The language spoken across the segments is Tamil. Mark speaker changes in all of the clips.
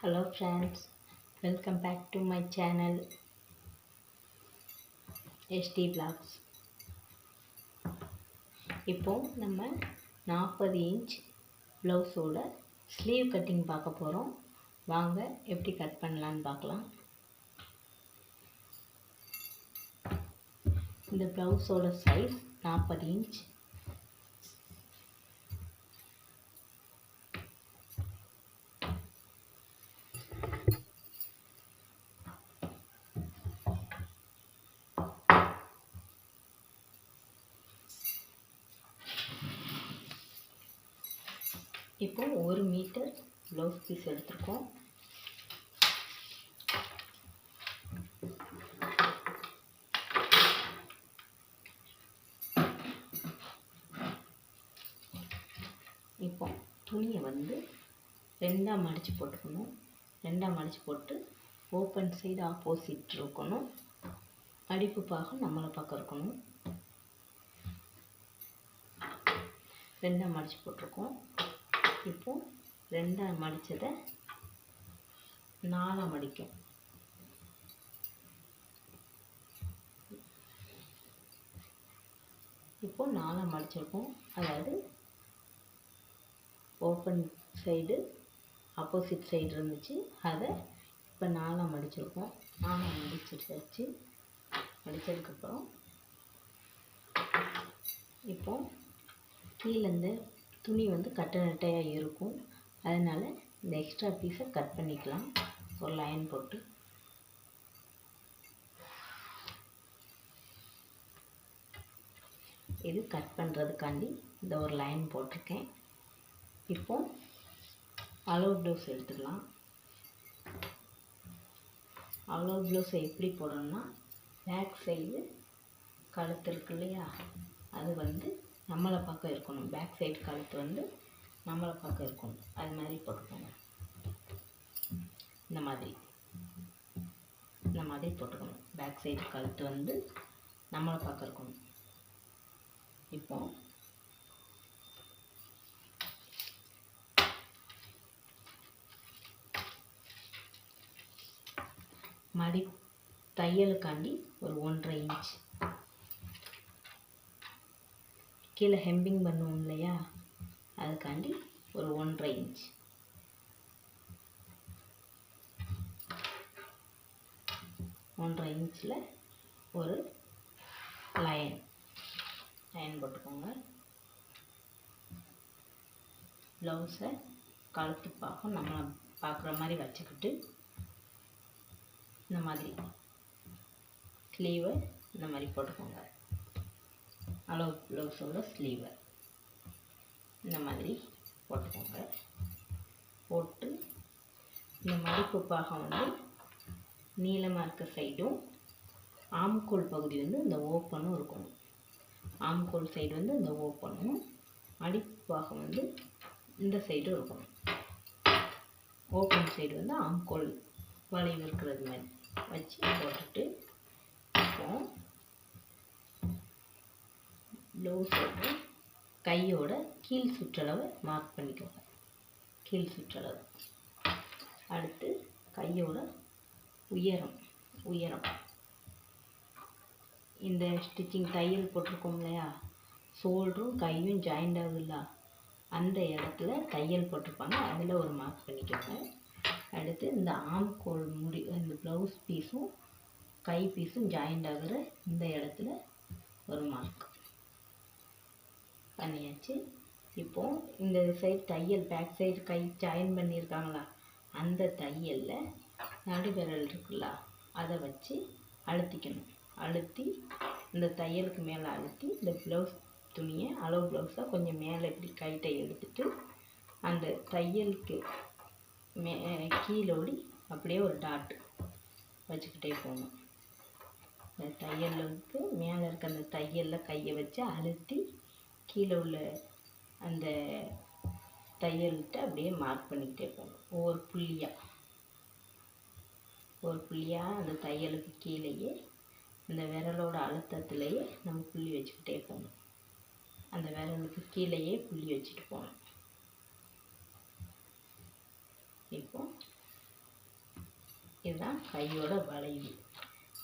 Speaker 1: Hello friends, welcome back to my channel HD Vlogs. இப்போ நம்ம 40 இன்ச் ப்ளவுஸோட ஸ்லீவ் கட்டிங் பார்க்க போகிறோம். வாங்க எப்படி கட் பண்ணலான்னு பார்க்கலாம். இந்த ப்ளவுஸோட சைஸ் 40 இன்ச். இப்போ 1 மீட்டர் ப்ளவுஸ் பீஸ் எடுத்துருக்கோம். இப்போ துணியை வந்து ரெண்டாக மடித்து போட்டுக்கணும். ரெண்டாக மடித்து போட்டு ஓப்பன் சைடு ஆப்போசிட் இருக்கணும். மடிப்பு பாகம் நம்மளை பக்கம் இருக்கணும். ரெண்டாக மடித்து போட்டிருக்கோம். இப்போ ரெண்டாக மடித்ததை 4 மடிக்கும். இப்போ 4 மடிச்சிருக்கோம். அதாவது ஓப்பன் சைடு ஆப்போசிட் சைடு இருந்துச்சு, அதை இப்போ 4 மடிச்சிருக்கோம். 4 மடிச்சிருச்சு. மடித்ததுக்கப்புறம் இப்போ கீழே இந்த துணி வந்து கட்ட நட்டையாக இருக்கும். அதனால் இந்த எக்ஸ்ட்ரா பீஸை கட் பண்ணிக்கலாம். ஒரு லைன் போட்டு இது கட் பண்ணுறதுக்காண்டி இந்த ஒரு லைன் போட்டிருக்கேன். இப்போ அளவு ப்ளவுஸ் எடுத்துக்கலாம். அளவு ப்ளவுஸை எப்படி போடணும்னா, பேக் சைடு கழுத்து இருக்கு இல்லையா, அது வந்து நம்மளை பக்கம் இருக்கணும். பேக் சைடு கழுத்து வந்து நம்மளை பக்கம் இருக்கணும். அது மாதிரி போட்டுக்கோங்க. இந்த மாதிரி போட்டுக்கணும். பேக் சைடு கழுத்து வந்து நம்மளை பக்கம் இருக்கணும். இப்போ மடி தையலுக்காண்டி ஒரு 1.5 இன்ச் கீழே ஹெம்பிங் பண்ணுவோம் இல்லையா, அதுக்காண்டி ஒரு 1.5 இன்ச். இன்ச்சில் ஒரு லைன் போட்டுக்கோங்க. ப்ளவுஸை கழுத்து பாகம் நம்ம பார்க்குற மாதிரி வச்சுக்கிட்டு இந்த மாதிரி ஸ்லீவை இந்த மாதிரி போட்டுக்கோங்க. அளவு ப்ளவுஸோட ஸ்லீவை இந்த மாதிரி போட்டுக்கோங்க. போட்டு இந்த மடிப்பு பாகம் வந்து நீளமாக இருக்க சைடும், ஆம்கோல் பகுதி வந்து இந்த ஓப்பனும் இருக்கணும். ஆம்கோல் சைடு வந்து இந்த ஓப்பனும், மடிப்பு பாகம் வந்து இந்த சைடும் இருக்கணும். ஓப்பன் சைடு வந்து ஆம்கோல் வளைவு இருக்கிறது மாதிரி வச்சு போட்டுட்டு, இப்போ ப்ளவுஸோட கையோட கீழ் சுற்றளவை மார்க் பண்ணிக்கோங்க. கீழ் சுற்றளவு. அடுத்து கையோட உயரம் இந்த ஸ்டிச்சிங் தையல் போட்டிருக்கோம் இல்லையா, ஷோல்டரும் கையும் ஜாயிண்ட் ஆகுதுல்ல, அந்த இடத்துல தையல் போட்டிருப்பாங்க, அதில் ஒரு மார்க் பண்ணிக்கோங்க. அடுத்து இந்த ஆம்கோல் இந்த ப்ளவுஸ் பீஸும் கை பீஸும் ஜாயிண்ட் ஆகுற இந்த இடத்துல ஒரு மார்க் பண்ணியாச்சு. இப்போது இந்த சைடு தையல் பேக் சைடு கை ஜாயின் பண்ணியிருக்காங்களா, அந்த தையலில் நடுவிரல் இருக்குல்ல, அதை வச்சு அழுத்திக்கணும். அழுத்தி இந்த தையலுக்கு மேலே அழுத்தி இந்த ப்ளவுஸ் துணியை அளவு ப்ளவுஸை கொஞ்சம் மேலே இப்படி கைட்டை எடுத்துட்டு அந்த தையலுக்கு கீழோடி அப்படியே ஒரு டாட் வச்சுக்கிட்டே போகணும். இந்த தையலுக்கு மேலே இருக்க அந்த தையலில் கையை வச்சு அழுத்தி கீழே உள்ள அந்த தையல்கிட்ட அப்படியே மார்க் பண்ணிக்கிட்டே போகணும். ஒவ்வொரு புள்ளியாக அந்த தையலுக்கு கீழேயே அந்த விரலோட அழுத்தத்துலேயே நம்ம புள்ளி வச்சுக்கிட்டே போகணும். அந்த விரலுக்கு கீழேயே புள்ளி வச்சுட்டு போகணும். இப்போ இதுதான் கையோட வளைவு.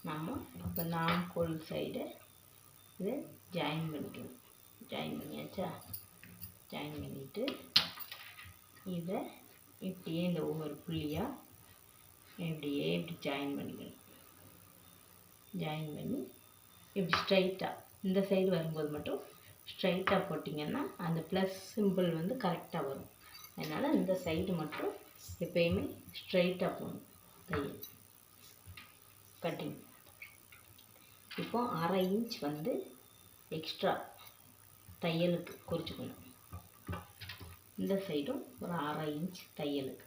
Speaker 1: நம்ம இப்போ இந்த ஆம்கோல் சைடு இதை ஜாயின் பண்ணிக்கணும். ஜாயின் பண்ணியாச்சா? ஜாயின் பண்ணிவிட்டு இதை இப்படியே இந்த ஒவ்வொரு புள்ளியாக இப்படியே இப்படி ஜாயின் பண்ணிக்கணும். ஜாயின் பண்ணி இப்படி ஸ்ட்ரைட்டாக இந்த சைடு வரும்போது மட்டும் ஸ்ட்ரைட்டாக போட்டிங்கன்னா அந்த ப்ளஸ் சிம்பிள் வந்து கரெக்டாக வரும். அதனால் இந்த சைடு மட்டும் எப்பயுமே ஸ்ட்ரைட்டாக போகணும். தையல் கட்டிங். இப்போ 1/2 இன்ச் வந்து எக்ஸ்ட்ரா தையலுக்கு குறிச்சிக்கணும். இந்த சைடும் ஒரு 1/2 இன்ச் தையலுக்கு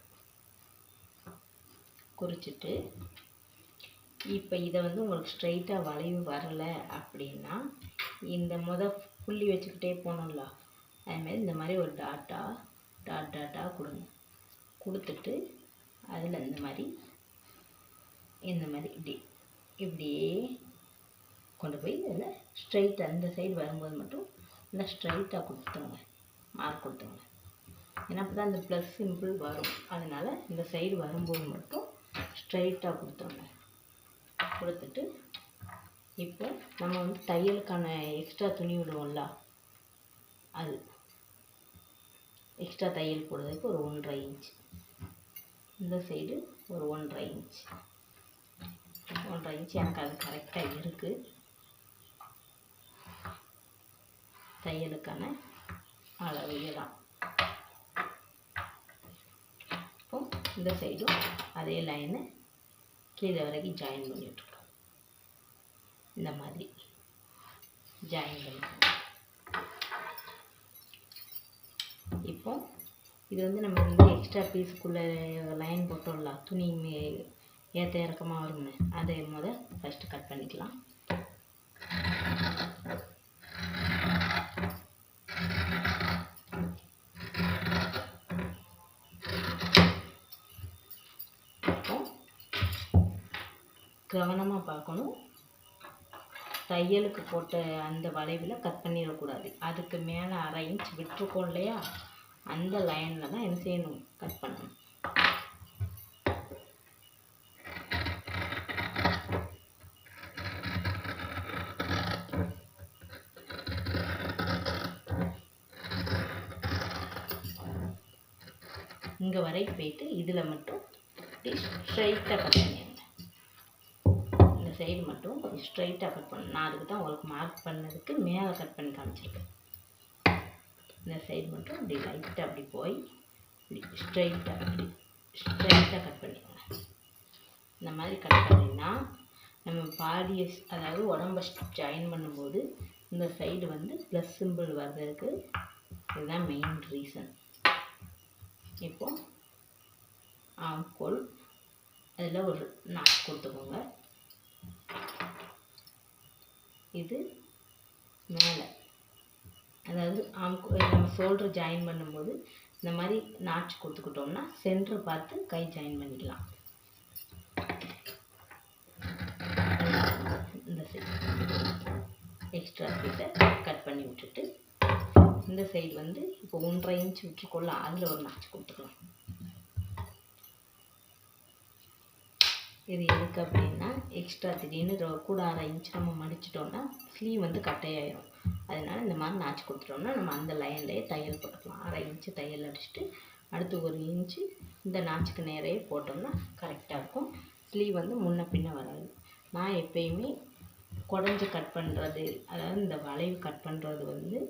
Speaker 1: குறிச்சிட்டு, இப்போ இதை வந்து உங்களுக்கு ஸ்ட்ரைட்டாக வளைவு வரலை அப்படின்னா இந்த புள்ளி வச்சுக்கிட்டே போகணும்ல, அதுமாதிரி இந்த மாதிரி ஒரு டாட்டாக கொடுங்க. கொடுத்துட்டு அதில் இந்த மாதிரி இப்படியே கொண்டு போய் அதில் ஸ்ட்ரைட்டாக இந்த சைடு வரும்போது மட்டும் நல்லா ஸ்ட்ரைட்டாக கொடுத்துருங்க. மார்க் கொடுத்துருங்க. ஏன்னா அப்போ தான் இந்த ப்ளஸ் சிம்பிள் வரும். அதனால் இந்த சைடு வரும்போது மட்டும் ஸ்ட்ரைட்டாக கொடுத்துருங்க. கொடுத்துட்டு இப்போ நம்ம வந்து தையலுக்கான எக்ஸ்ட்ரா துணி விடுவோம்ல, அது எக்ஸ்ட்ரா தையல் போடுறதுக்கு ஒரு 1/2 இன்ச், இந்த சைடு ஒரு 1/2 இன்ச். 1/2 இன்ச் எனக்கு அது கரெக்டாக இருக்குது. தையலுக்கான அளவு தான். இப்போ இந்த சைடும் அதே லைனை கீழே வரைக்கும் ஜாயின் பண்ணி விட்டுருக்கோம். இந்த மாதிரி ஜாயின் பண்ணிக்கணும். இப்போ இது வந்து நம்ம இந்த எக்ஸ்ட்ரா பீஸுக்குள்ளே லைன் போட்டோம்ல, துணி ஏற்ற இறக்கமாக வரும்னு, அதை ஃபஸ்ட்டு கட் பண்ணிக்கலாம். இப்போ கவனமாக பார்க்கணும். தையலுக்கு போட்ட அந்த வளைவில் கட் பண்ணிடக்கூடாது. அதுக்கு மேலே 1/2 இன்ச் விட்டுருக்கோம் இல்லையா, அந்த லைனில் தான் என்ன செய்யணும், கட் பண்ணணும். இங்கே வரைக்கும் போயிட்டு இதில் மட்டும் ஸ்ட்ரைட்டாக கட் பண்ணிடுங்க. இந்த சைடு மட்டும் கொஞ்சம் ஸ்ட்ரைட்டாக கட் பண்ணணும். நான் அதுக்கு தான் உங்களுக்கு மார்க் பண்ணதுக்கு மேலே கட் பண்ணி காமிச்சிருக்கேன். இந்த சைடு மட்டும் இப்படி லைட்டாக அப்படி போய் இப்படி ஸ்ட்ரைட்டாக கட் பண்ணிக்கோங்க. இந்த மாதிரி கட் பண்ணிங்கன்னா நம்ம பாடியை, அதாவது உடம்ப ஜாயின் பண்ணும்போது இந்த சைடு வந்து ப்ளஸ் சிம்பிள் வர்றதுக்கு இதுதான் மெயின் ரீசன். இப்போது ஆம்கோல் அதில் ஒரு நாட் கொடுத்துக்கோங்க. இது மேலே, அதாவது நம்ம ஷோல்டர் ஜாயின் பண்ணும்போது இந்த மாதிரி நாட்ச் கொடுத்துக்கிட்டோம்னா சென்டர் பார்த்து கை ஜாயின் பண்ணிக்கலாம். இந்த சைடு எக்ஸ்ட்ரா பீஸை கட் பண்ணி விட்டுட்டு இந்த சைடு வந்து இப்போ 1/2 இன்ச் விட்டுருக்கோம்ல, அதில் ஒரு நாட்ச் கொடுத்துக்கலாம். இது எதுக்கு அப்படின்னா, எக்ஸ்ட்ரா திடீர்னு கூட 1/2 இன்ச் நம்ம மடிச்சிட்டோம்னா ஸ்லீவ் வந்து கட்டையாயிடும். அதனால் இந்த மாதிரி நாச்சு கொடுத்துட்டோம்னா நம்ம அந்த லைன்லேயே தையல் போட்டுக்கலாம். 1/2 இன்ச்சு தையல் அடிச்சுட்டு அடுத்து 1 இன்ச்சு இந்த நாச்சுக்கு நேரையே போட்டோம்னா கரெக்டாக இருக்கும். ஸ்லீவ் வந்து முன்ன பின்ன வராது. நான் எப்பயுமே குடஞ்சி கட் பண்ணுறது, அதாவது இந்த வளைவு கட் பண்ணுறது வந்து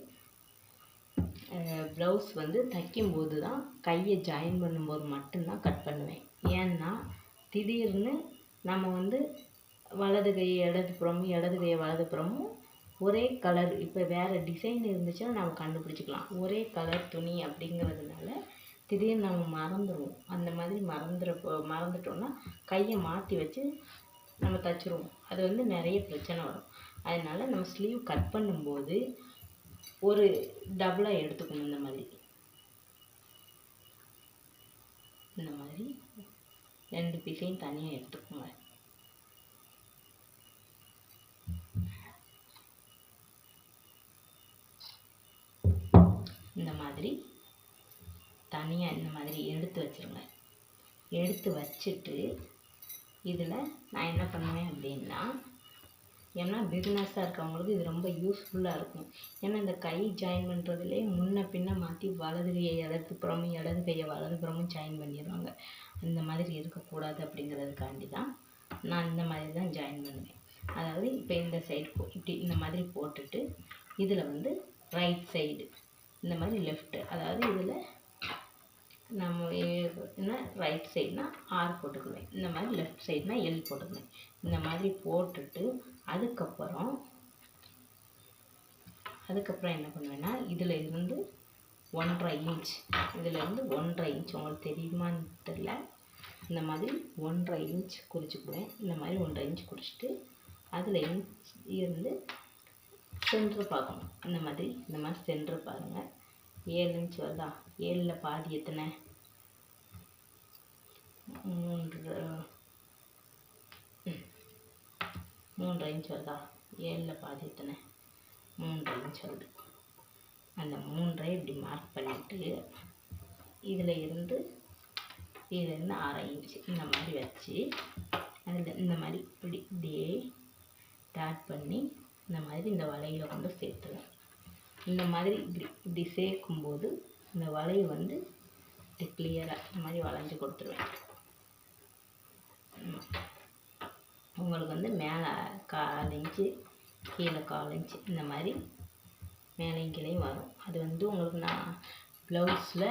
Speaker 1: ப்ளவுஸ் வந்து தைக்கும்போது தான், கையை ஜாயின் பண்ணும்போது மட்டும்தான் கட் பண்ணுவேன். ஏன்னா திடீர்னு நம்ம வந்து வலது கையை இடதுபுறமும் இடது கையை வலதுபுறமும் ஒரே கலர், இப்போ வேறு டிசைன் இருந்துச்சுன்னா நம்ம கண்டுபிடிச்சிக்கலாம். ஒரே கலர் துணி அப்படிங்கிறதுனால திடீர்னு நம்ம மறந்துடுவோம். அந்த மாதிரி மறந்துட்டோம்னா கையை மாற்றி வச்சு நம்ம தைச்சிருவோம். அது வந்து நிறைய பிரச்சனை வரும். அதனால் நம்ம ஸ்லீவ் கட் பண்ணும்போது ஒரு டபுளாக எடுத்துக்கணும். இந்த மாதிரி 2 பீஸையும் தனியாக எடுத்துக்கோங்க. இந்த மாதிரி தனியாக இந்த மாதிரி எடுத்து வச்சுருங்க. எடுத்து வச்சுட்டு இதில் நான் என்ன பண்ணுவேன் அப்படின்னா, ஏன்னா பிகினர்ஸாக இருக்கவங்களுக்கு இது ரொம்ப யூஸ்ஃபுல்லாக இருக்கும். ஏன்னா இந்த கை ஜாயின் பண்ணுறதுலேயே முன்ன பின்ன மாற்றி வலது கையை இடதுபுறமும் இடது கையை வலதுபுறமும் ஜாயின் பண்ணிடுவாங்க. அந்த மாதிரி இருக்கக்கூடாது அப்படிங்கிறதுக்காண்டி தான் நான் இந்த மாதிரி தான் ஜாயின் பண்ணுவேன். அதாவது இப்போ இந்த சைடு இப்படி இந்த மாதிரி போட்டுட்டு இதில் வந்து ரைட் சைடு இந்த மாதிரி லெஃப்ட்டு, அதாவது இதில் நம்ம என்ன ரைட் சைடுனா ஆர் போட்டுக்குவேன், இந்த மாதிரி லெஃப்ட் சைடுனா எல் போட்டுக்குவேன். இந்த மாதிரி போட்டுட்டு அதுக்கப்புறம் என்ன பண்ணுவேன்னா, இதில் இருந்து 1.5 இன்ச், இதிலேருந்து 1.5 இன்ச் உங்களுக்கு தெரியுமான்னு தெரியல, இந்த மாதிரி 1.5 இன்ச் குறிச்சிக்குவேன். இந்த மாதிரி 1.5 இன்ச் குறிச்சிட்டு அதில் இருந்து சென்ட்ரு பார்க்கணும். இந்த மாதிரி சென்ட்ரு பாருங்கள். 7 இன்ச் வருதா? 7ல் பாதி எத்தனை? 3.5 இன்ச் வருதா? 7ல் பாதி எத்தனை? 3.5 இன்ச் வருது. அந்த 3 இப்படி மார்க் பண்ணிவிட்டு இதில் இருந்து 6 இன்ச் இந்த மாதிரி வச்சு அதில் இந்த மாதிரி இப்படியே டாட் பண்ணி இந்த மாதிரி இந்த வளையில் கொண்டு சேர்த்துவேன். இந்த மாதிரி இப்படி சேர்க்கும்போது இந்த வளைவு வந்து இப்படி கிளியராக இந்த மாதிரி வளைஞ்சு கொடுத்துருவேன். உங்களுக்கு வந்து மேலே 1/4 இன்ச்சு கீழே 1/4 இன்ச்சு இந்த மாதிரி மேலேயும் கீழேயும் வரும். அது வந்து உங்களுக்கு நான் ப்ளவுஸில்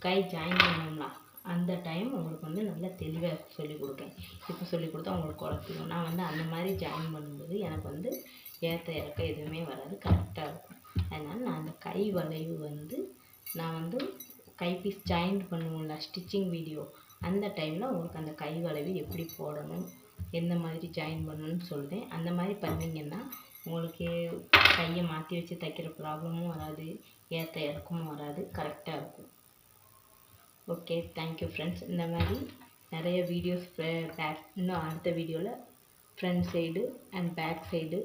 Speaker 1: கை ஜாயின் பண்ணோம்னா அந்த டைம் உங்களுக்கு வந்து நல்லா தெளிவாக சொல்லிக் கொடுப்பேன். இப்போ சொல்லிக் கொடுத்தா உங்களுக்கு குழப்பிடும். நான் வந்து அந்த மாதிரி ஜாயின் பண்ணும்போது எனக்கு வந்து ஏற்ற இறக்க எதுவுமே வராது, கரெக்டாக இருக்கும். அதனால் நான் அந்த கை வளைவு வந்து நான் வந்து கைப்பீஸ் ஜாயின் பண்ணுவோம்ல ஸ்டிச்சிங் வீடியோ, அந்த டைமில் உங்களுக்கு அந்த கை வளைவு எப்படி போடணும், எந்த மாதிரி ஜாயின் பண்ணணும்னு சொல்லுவேன். அந்த மாதிரி பண்ணிங்கன்னா உங்களுக்கு கையை மாற்றி வச்சு தைக்கிற ப்ராப்ளமும் வராது, ஏற்ற இறக்கமும் வராது, கரெக்டாக இருக்கும். Okay, thank you friends. இந்த மாதிரி நிறைய வீடியோஸ் இன்னும் அடுத்த வீடியோவில் front side and back side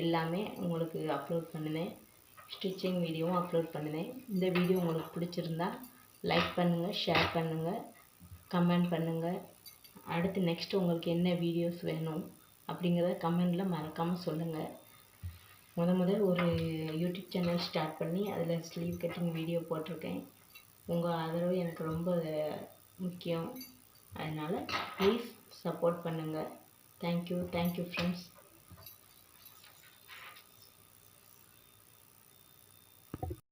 Speaker 1: எல்லாமே உங்களுக்கு அப்லோட் பண்ணுவேன். ஸ்டிச்சிங் வீடியோவும் அப்லோட் பண்ணுவேன். இந்த வீடியோ உங்களுக்கு பிடிச்சிருந்தா லைக் பண்ணுங்கள், ஷேர் பண்ணுங்கள், கமெண்ட் பண்ணுங்கள். அடுத்து நெக்ஸ்ட்டு உங்களுக்கு என்ன வீடியோஸ் வேணும் அப்படிங்கிறத கமெண்டில் மறக்காமல் சொல்லுங்கள். முதல் ஒரு யூடியூப் சேனல் ஸ்டார்ட் பண்ணி அதில் ஸ்லீவ் கட்டிங் வீடியோ போட்டிருக்கேன். உங்கள் ஆதரவு எனக்கு ரொம்ப முக்கியம். அதனால் ப்ளீஸ் சப்போர்ட் பண்ணுங்கள். Thank you friends.